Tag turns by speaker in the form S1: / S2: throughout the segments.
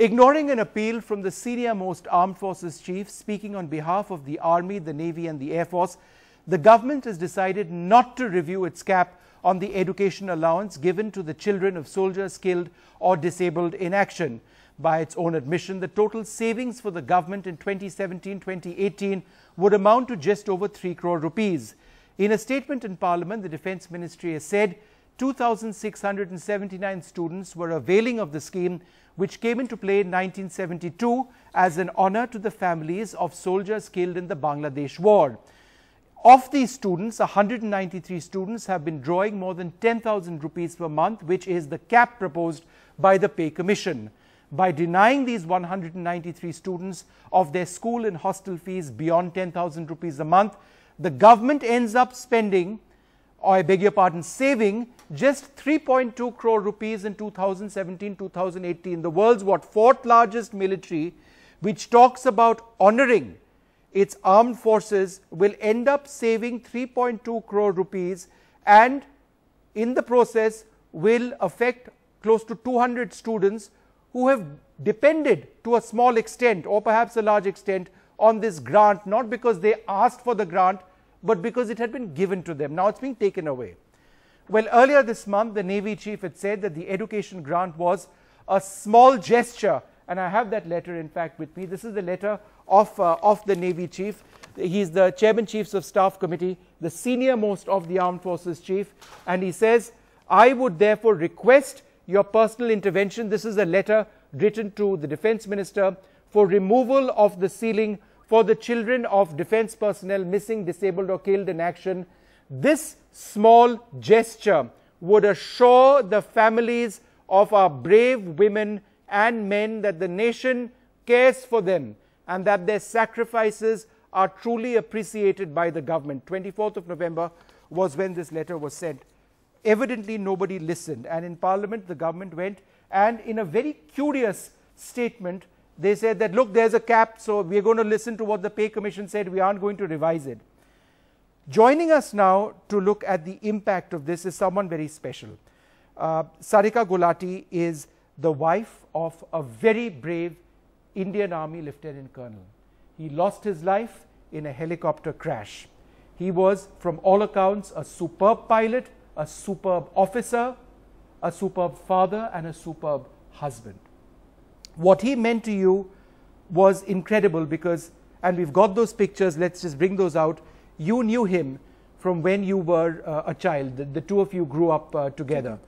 S1: Ignoring an appeal from the senior-most armed forces chief speaking on behalf of the Army, the Navy and the Air Force, the government has decided not to review its cap on the education allowance given to the children of soldiers killed or disabled in action. By its own admission, the total savings for the government in 2017-2018 would amount to just over 3 crore rupees. In a statement in Parliament, the Defence Ministry has said 2,679 students were availing of the scheme, which came into play in 1972 as an honour to the families of soldiers killed in the Bangladesh war. Of these students, 193 students have been drawing more than 10,000 rupees per month, which is the cap proposed by the Pay Commission. By denying these 193 students of their school and hostel fees beyond 10,000 rupees a month, the government ends up spending, or I beg your pardon, saving just 3.2 crore rupees in 2017-2018. The world's fourth largest military, which talks about honouring its armed forces, will end up saving 3.2 crore rupees, and in the process will affect close to 200 students who have depended to a small extent or perhaps a large extent on this grant, not because they asked for the grant, but because it had been given to them. Now it's being taken away. Well, earlier this month, the Navy chief had said that the education grant was a small gesture, and I have that letter in fact with me. This is the letter of the Navy chief. He is the Chairman Chiefs of Staff Committee, the senior most of the Armed Forces chief, and he says, I would therefore request your personal intervention. This is a letter written to the Defence Minister for removal of the ceiling for the children of defence personnel missing, disabled or killed in action. This small gesture would assure the families of our brave women and men that the nation cares for them and that their sacrifices are truly appreciated by the government. 24th of November was when this letter was sent. Evidently nobody listened, and in Parliament the government went and in a very curious statement they said that, look, there's a cap, so we're going to listen to what the Pay Commission said, we aren't going to revise it. Joining us now to look at the impact of this is someone very special. Sarika Gulati is the wife of a very brave Indian Army Lieutenant Colonel. He lost his life in a helicopter crash. He was, from all accounts, a superb pilot, a superb officer, a superb father and a superb husband. What he meant to you was incredible because, and we've got those pictures, let's just bring those out. You knew him from when you were a child. The two of you grew up together.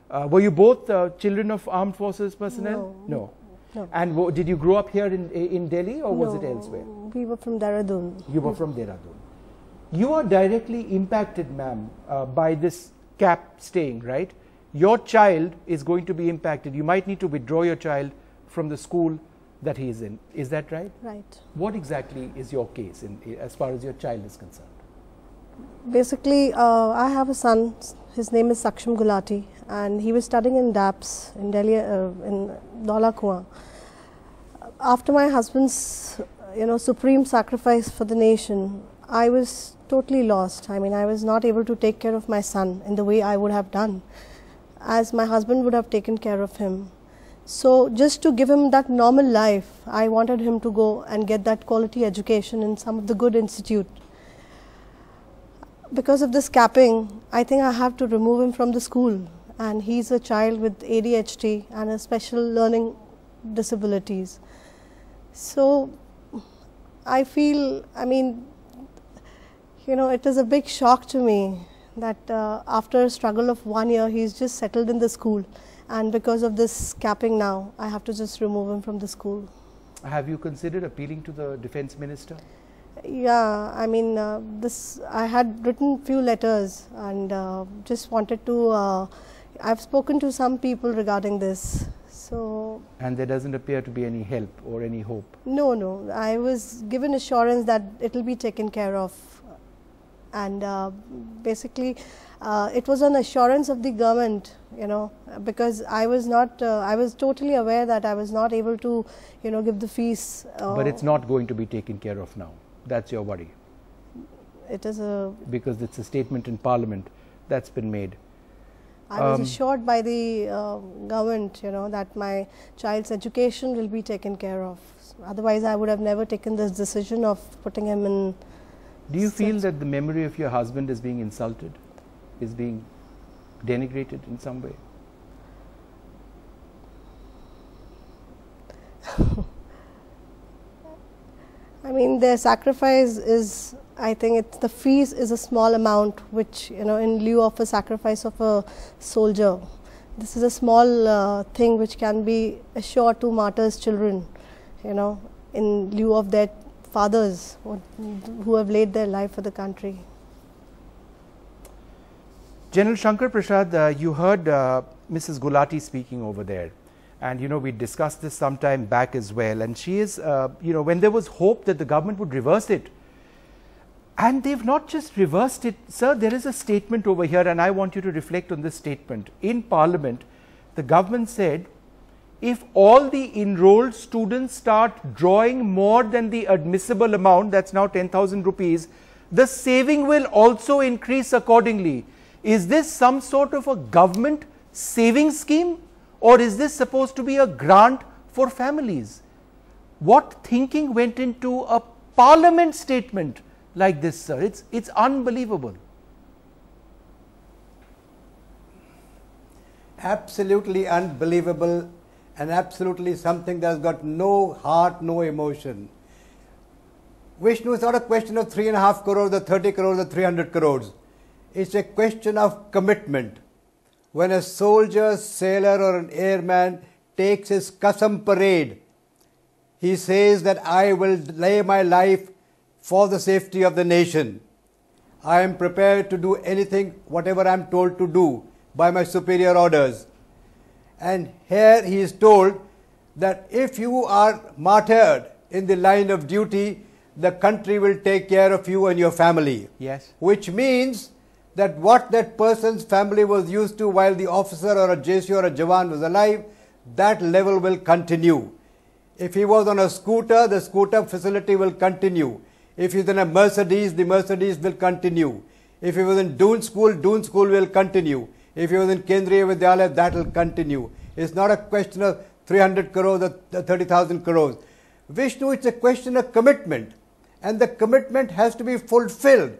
S1: Were you both children of armed forces personnel?
S2: No. No.
S1: And did you grow up here in Delhi or was it elsewhere?
S2: We were from Dehradun.
S1: You were from Dehradun. You are directly impacted, ma'am, by this cap staying, right? Your child is going to be impacted. You might need to withdraw your child from the school that he is in. Is that right?
S2: Right.
S1: What exactly is your case as far as your child is concerned?
S2: Basically, I have a son. His name is Saksham Gulati, and he was studying in DAPS in Delhi, in Dhaula Kuan. After my husband's, supreme sacrifice for the nation, I was totally lost. I mean, I was not able to take care of my son in the way I would have done, as my husband would have taken care of him. So just to give him that normal life, I wanted him to go and get that quality education in some of the good institute. Because of this capping, I think I have to remove him from the school, and he's a child with ADHD and a special learning disabilities. So I feel, it is a big shock to me that after a struggle of 1 year, he's just settled in the school. And because of this capping now, I have to just remove him from the school.
S1: Have you considered appealing to the Defence Minister?
S2: Yeah, I had written few letters and just wanted to, I've spoken to some people regarding this. So.
S1: And there doesn't appear to be any help or any hope?
S2: No. I was given assurance that it will be taken care of. And basically, it was an assurance of the government, because I was not, I was totally aware that I was not able to, give the fees.
S1: But it's not going to be taken care of now. That's your worry.
S2: It is a...
S1: Because it's a statement in Parliament that's been made.
S2: I was assured by the government, you know, that my child's education will be taken care of. Otherwise, I would have never taken this decision of putting him in.
S1: Do you feel that the memory of your husband is being insulted, is being denigrated in some way?
S2: I mean, their sacrifice is, I think it's the fees is a small amount, which, you know, in lieu of a sacrifice of a soldier. This is a small thing which can be assured to martyrs' children, you know, in lieu of their fathers who have laid their life for the country.
S1: General Shankar Prasad, you heard Mrs. Gulati speaking over there. And, you know, we discussed this some time back as well. And she is, you know, when there was hope that the government would reverse it. And they've not just reversed it. Sir, there is a statement over here, and I want you to reflect on this statement. In Parliament, the government said, if all the enrolled students start drawing more than the admissible amount, that's now 10,000 rupees, the saving will also increase accordingly. Is this some sort of a government saving scheme? Or is this supposed to be a grant for families? What thinking went into a Parliament statement like this, sir? It's unbelievable.
S3: Absolutely unbelievable, and absolutely something that has got no heart, no emotion. Vishnu, it's not a question of 3.5 crores, or 30 crores, or 300 crores. It's a question of commitment. When a soldier, sailor or an airman takes his Qasam parade, he says that I will lay my life for the safety of the nation. I am prepared to do anything, whatever I am told to do by my superior orders. And here he is told that if you are martyred in the line of duty, the country will take care of you and your family.
S1: Yes.
S3: Which means that what that person's family was used to while the officer or a JC or a Jawan was alive, that level will continue. If he was on a scooter, the scooter facility will continue. If he's in a Mercedes, the Mercedes will continue. If he was in Doon School will continue. If he was in Kendriya Vidyalaya, that will continue. It's not a question of 300 crores or 30,000 crores. Vishnu, it's a question of commitment. And the commitment has to be fulfilled.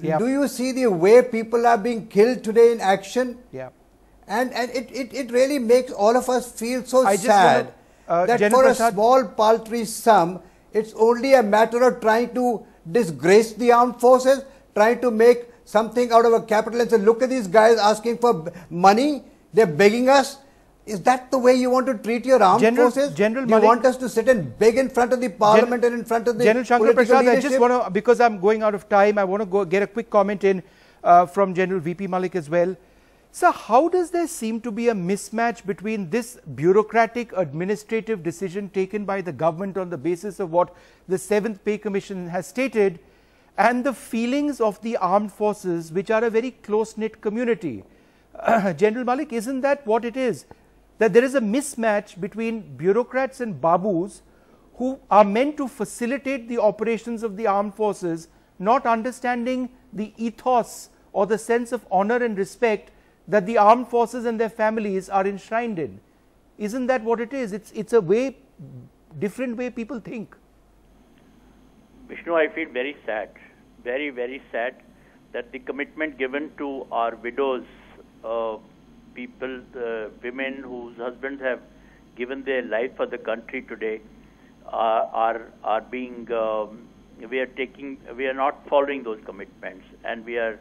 S1: Yep.
S3: Do you see the way people are being killed today in action?
S1: Yeah.
S3: And it really makes all of us feel so
S1: I just
S3: sad that
S1: General
S3: for
S1: Prasad,
S3: a small paltry sum, it's only a matter of trying to disgrace the armed forces, trying to make something out of a capital and say, look at these guys asking for money, they're begging us. Is that the way you want to treat your armed forces? Do you want us to sit and beg in front of the Parliament and in front of the
S1: General Shankar
S3: political
S1: Prasad,
S3: leadership?
S1: I just want to, because I'm going out of time, I want to get a quick comment in from General VP Malik as well. So how does there seem to be a mismatch between this bureaucratic administrative decision taken by the government on the basis of what the 7th Pay Commission has stated and the feelings of the armed forces, which are a very close-knit community? General Malik, isn't that what it is? That there is a mismatch between bureaucrats and babus who are meant to facilitate the operations of the armed forces, not understanding the ethos or the sense of honor and respect that the armed forces and their families are enshrined in. Isn't that what it is? It's a way, different way people think.
S4: Vishnu, I feel very sad, very, very sad that the commitment given to our widows, people, women whose husbands have given their life for the country today, are being, we are not following those commitments, and we are,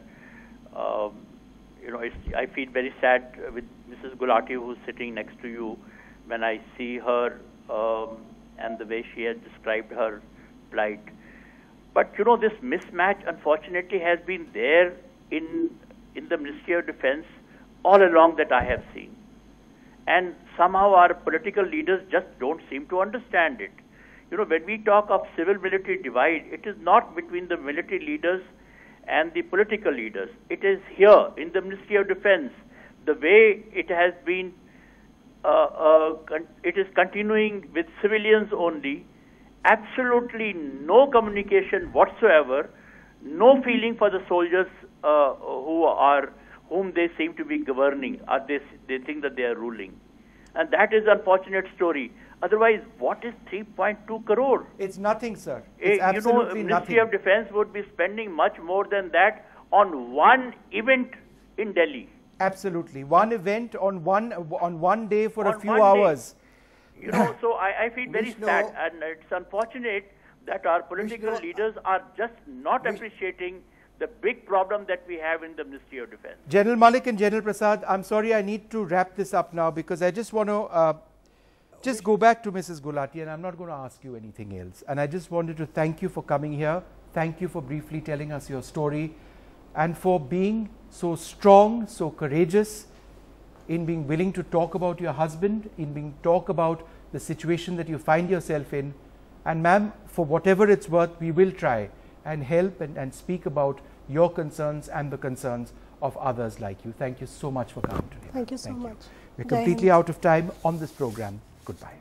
S4: you know, I feel very sad with Mrs. Gulati, who's sitting next to you, when I see her and the way she has described her plight. But you know, this mismatch unfortunately has been there in the Ministry of Defense all along that I have seen. And somehow our political leaders just don't seem to understand it. You know, when we talk of civil-military divide, it is not between the military leaders and the political leaders. It is here in the Ministry of Defense. The way it has been, it is continuing with civilians only. Absolutely no communication whatsoever, no feeling for the soldiers whom they seem to be governing, or they think that they are ruling. And that is an unfortunate story. Otherwise, what is 3.2 crore?
S1: It's nothing, sir. It's absolutely
S4: Ministry
S1: nothing.
S4: of Defense would be spending much more than that on one event in Delhi.
S1: Absolutely. One event on one day for a
S4: On
S1: few
S4: one day.
S1: hours.
S4: So I feel very
S3: Vishnu,
S4: sad, and it's unfortunate that our political
S3: Vishnu,
S4: leaders are just not appreciating the big problem that we have in the Ministry of Defense.
S1: General Malik and General Prasad, I'm sorry, I need to wrap this up now because I just want to just go back to Mrs. Gulati, and I'm not going to ask you anything else. And I just wanted to thank you for coming here. Thank you for briefly telling us your story and for being so strong, so courageous, in being willing to talk about your husband, in being talk about the situation that you find yourself in. And ma'am, for whatever it's worth, we will try and help and speak about your concerns and the concerns of others like you. Thank you so much for coming today.
S2: Thank you so much.
S1: We're
S2: Jai
S1: completely
S2: Hind.
S1: out of time on this program. Goodbye.